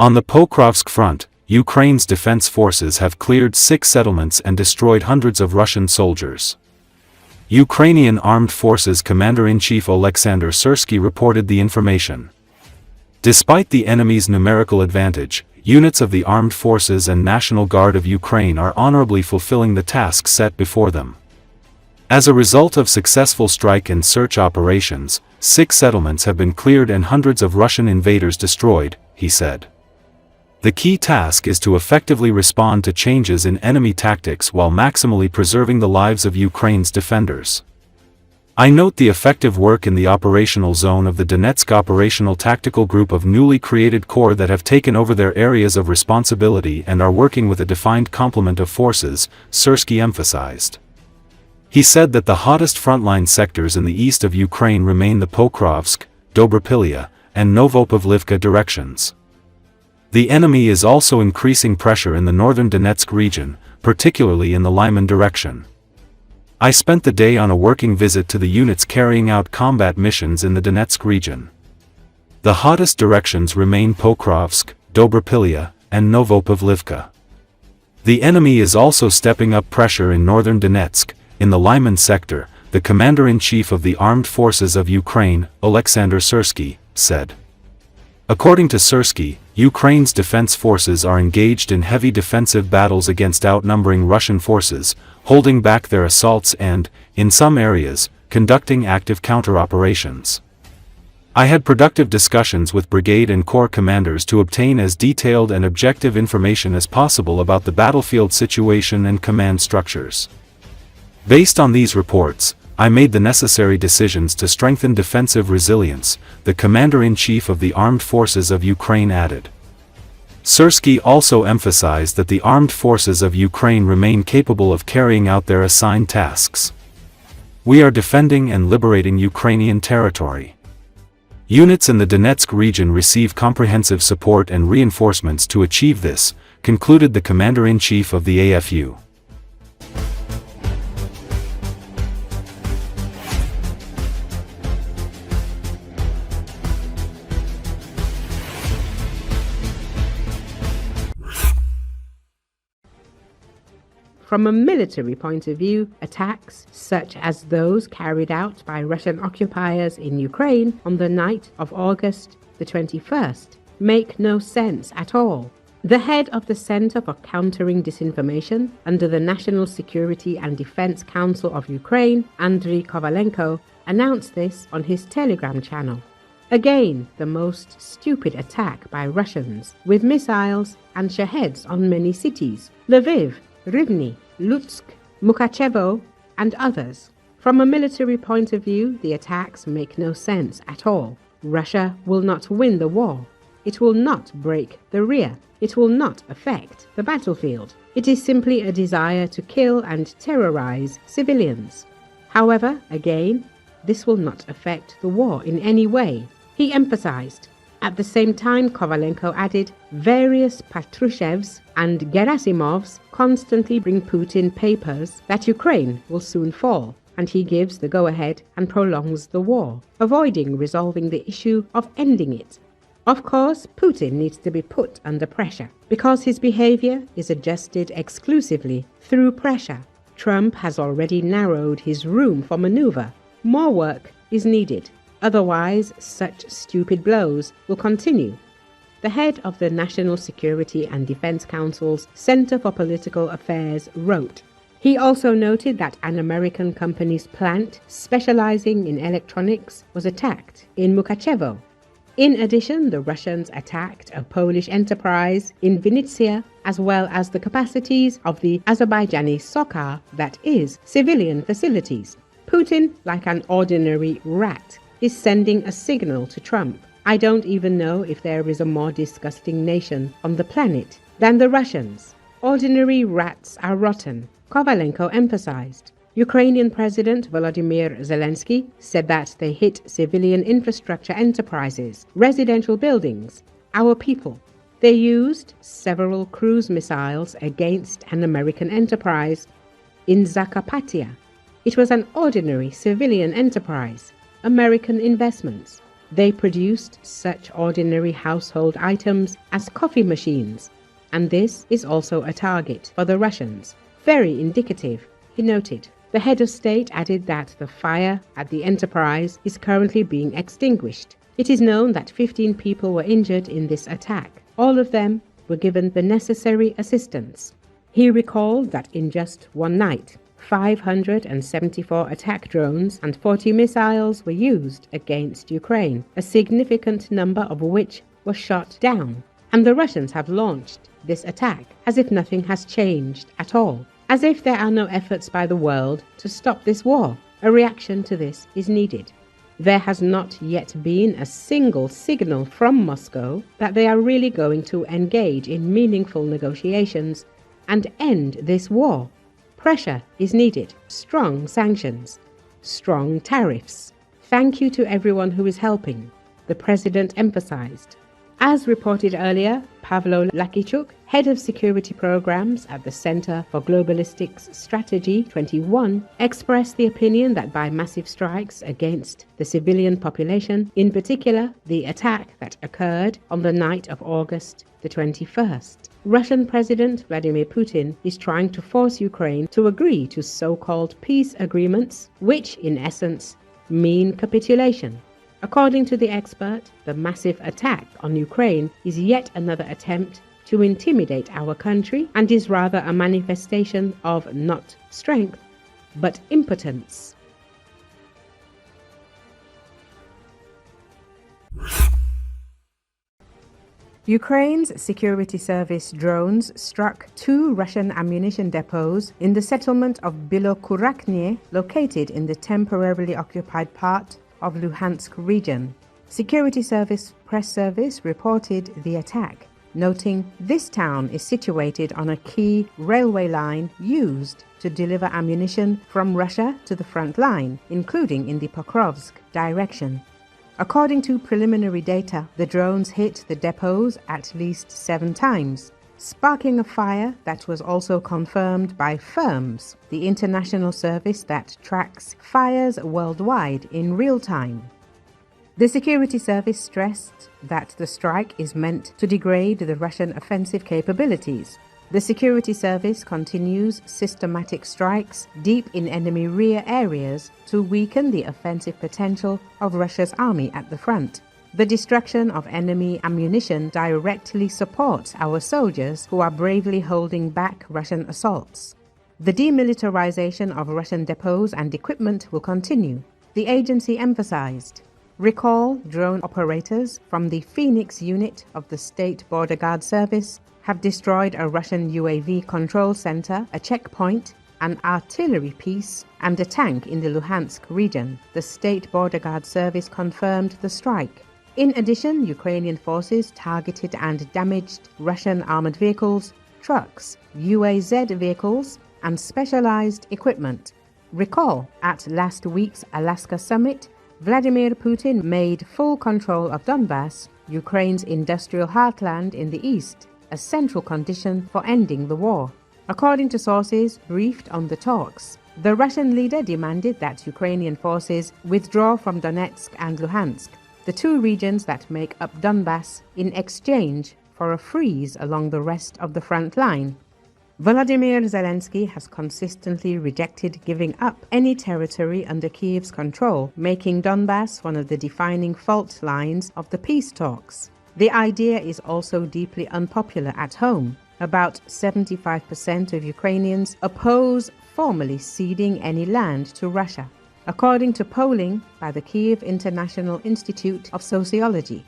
On the Pokrovsk front, Ukraine's defense forces have cleared 6 settlements and destroyed hundreds of Russian soldiers. Ukrainian Armed Forces Commander-in-Chief Oleksandr Syrskyi reported the information. Despite the enemy's numerical advantage, units of the Armed Forces and National Guard of Ukraine are honorably fulfilling the tasks set before them. As a result of successful strike and search operations, 6 settlements have been cleared and hundreds of Russian invaders destroyed, he said. The key task is to effectively respond to changes in enemy tactics while maximally preserving the lives of Ukraine's defenders. I note the effective work in the operational zone of the Donetsk Operational-Tactical Group of newly created corps that have taken over their areas of responsibility and are working with a defined complement of forces, Syrskyi emphasized. He said that the hottest frontline sectors in the east of Ukraine remain the Pokrovsk, Dobrapilya, and Novopavlivka directions. The enemy is also increasing pressure in the northern Donetsk region, particularly in the Lyman direction. I spent the day on a working visit to the units carrying out combat missions in the Donetsk region. The hottest directions remain Pokrovsk, Dobrapilya, and Novopavlivka. The enemy is also stepping up pressure in northern Donetsk. In the Lyman sector, the Commander-in-Chief of the Armed Forces of Ukraine, Oleksandr Syrskyi, said. According to Syrskyi, Ukraine's defense forces are engaged in heavy defensive battles against outnumbering Russian forces, holding back their assaults and, in some areas, conducting active counter-operations. I had productive discussions with brigade and corps commanders to obtain as detailed and objective information as possible about the battlefield situation and command structures. Based on these reports, I made the necessary decisions to strengthen defensive resilience, the Commander-in-Chief of the Armed Forces of Ukraine added. Syrskyi also emphasized that the armed forces of Ukraine remain capable of carrying out their assigned tasks. We are defending and liberating Ukrainian territory. Units in the Donetsk region receive comprehensive support and reinforcements to achieve this, concluded the Commander-in-Chief of the AFU. From a military point of view, attacks such as those carried out by Russian occupiers in Ukraine on the night of August the 21st make no sense at all. The head of the Center for Countering Disinformation under the National Security and Defense Council of Ukraine, Andriy Kovalenko, announced this on his Telegram channel. Again, the most stupid attack by Russians, with missiles and Shaheds on many cities, Lviv, Rivne, Lutsk, Mukachevo, and others. From a military point of view, the attacks make no sense at all. Russia will not win the war. It will not break the rear. It will not affect the battlefield. It is simply a desire to kill and terrorize civilians. However, again, this will not affect the war in any way, he emphasized. At the same time, Kovalenko added, various Patrushevs and Gerasimovs constantly bring Putin papers that Ukraine will soon fall, and he gives the go-ahead and prolongs the war, avoiding resolving the issue of ending it. Of course, Putin needs to be put under pressure, because his behavior is adjusted exclusively through pressure. Trump has already narrowed his room for maneuver. More work is needed. Otherwise, such stupid blows will continue. The head of the National Security and Defense Council's Center for Political Affairs wrote. He also noted that an American company's plant specializing in electronics was attacked in Mukachevo. In addition, the Russians attacked a Polish enterprise in Vinnytsia, as well as the capacities of the Azerbaijani Sokar, that is, civilian facilities. Putin, like an ordinary rat, is sending a signal to Trump. I don't even know if there is a more disgusting nation on the planet than the Russians. Ordinary rats are rotten, Kovalenko emphasized. Ukrainian President Volodymyr Zelenski said that they hit civilian infrastructure enterprises, residential buildings, our people. They used several cruise missiles against an American enterprise in Zakarpattia. It was an ordinary civilian enterprise. American investments. They produced such ordinary household items as coffee machines, and this is also a target for the Russians. Very indicative, he noted. The head of state added that the fire at the enterprise is currently being extinguished. It is known that 15 people were injured in this attack. All of them were given the necessary assistance. He recalled that in just one night, 574 attack drones and 40 missiles were used against Ukraine, a significant number of which were shot down. And the Russians have launched this attack as if nothing has changed at all, as if there are no efforts by the world to stop this war. A reaction to this is needed. There has not yet been a single signal from Moscow that they are really going to engage in meaningful negotiations and end this war. Pressure is needed, strong sanctions, strong tariffs. Thank you to everyone who is helping, the president emphasized. As reported earlier, Pavlo Lakichuk, head of security programs at the Center for Globalistics Strategy 21, expressed the opinion that by massive strikes against the civilian population, in particular the attack that occurred on the night of August the 21st, Russian President Vladimir Putin is trying to force Ukraine to agree to so-called peace agreements, which in essence mean capitulation. According to the expert, the massive attack on Ukraine is yet another attempt to intimidate our country and is rather a manifestation of not strength, but impotence. Ukraine's security service drones struck 2 Russian ammunition depots in the settlement of Bilokuraknie, located in the temporarily occupied part of Luhansk region. Security Service press service reported the attack, noting this town is situated on a key railway line used to deliver ammunition from Russia to the front line, including in the Pokrovsk direction. According to preliminary data, the drones hit the depots at least 7 times, sparking a fire that was also confirmed by FIRMS, the international service that tracks fires worldwide in real time. The security service stressed that the strike is meant to degrade the Russian offensive capabilities. The security service continues systematic strikes deep in enemy rear areas to weaken the offensive potential of Russia's army at the front. The destruction of enemy ammunition directly supports our soldiers who are bravely holding back Russian assaults. The demilitarization of Russian depots and equipment will continue, the agency emphasized. Recall drone operators from the Phoenix unit of the State Border Guard Service have destroyed a Russian UAV control center, a checkpoint, an artillery piece, and a tank in the Luhansk region. The State Border Guard Service confirmed the strike. In addition, Ukrainian forces targeted and damaged Russian armored vehicles, trucks, UAZ vehicles, and specialized equipment. Recall, at last week's Alaska summit, Vladimir Putin made full control of Donbass, Ukraine's industrial heartland in the east, a central condition for ending the war. According to sources briefed on the talks, the Russian leader demanded that Ukrainian forces withdraw from Donetsk and Luhansk, the 2 regions that make up Donbass, in exchange for a freeze along the rest of the front line. Volodymyr Zelensky has consistently rejected giving up any territory under Kiev's control, making Donbass one of the defining fault lines of the peace talks. The idea is also deeply unpopular at home. About 75% of Ukrainians oppose formally ceding any land to Russia, according to polling by the Kyiv International Institute of Sociology.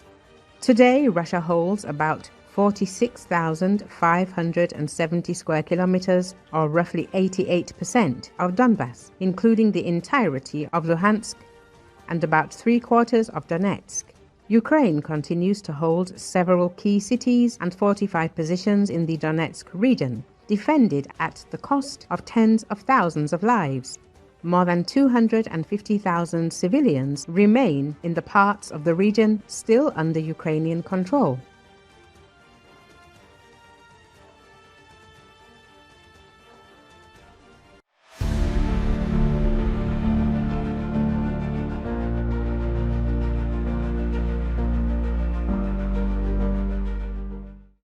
Today, Russia holds about 46,570 square kilometers, or roughly 88% of Donbass, including the entirety of Luhansk and about 3/4 of Donetsk. Ukraine continues to hold several key cities and fortified positions in the Donetsk region, defended at the cost of tens of thousands of lives. More than 250,000 civilians remain in the parts of the region still under Ukrainian control.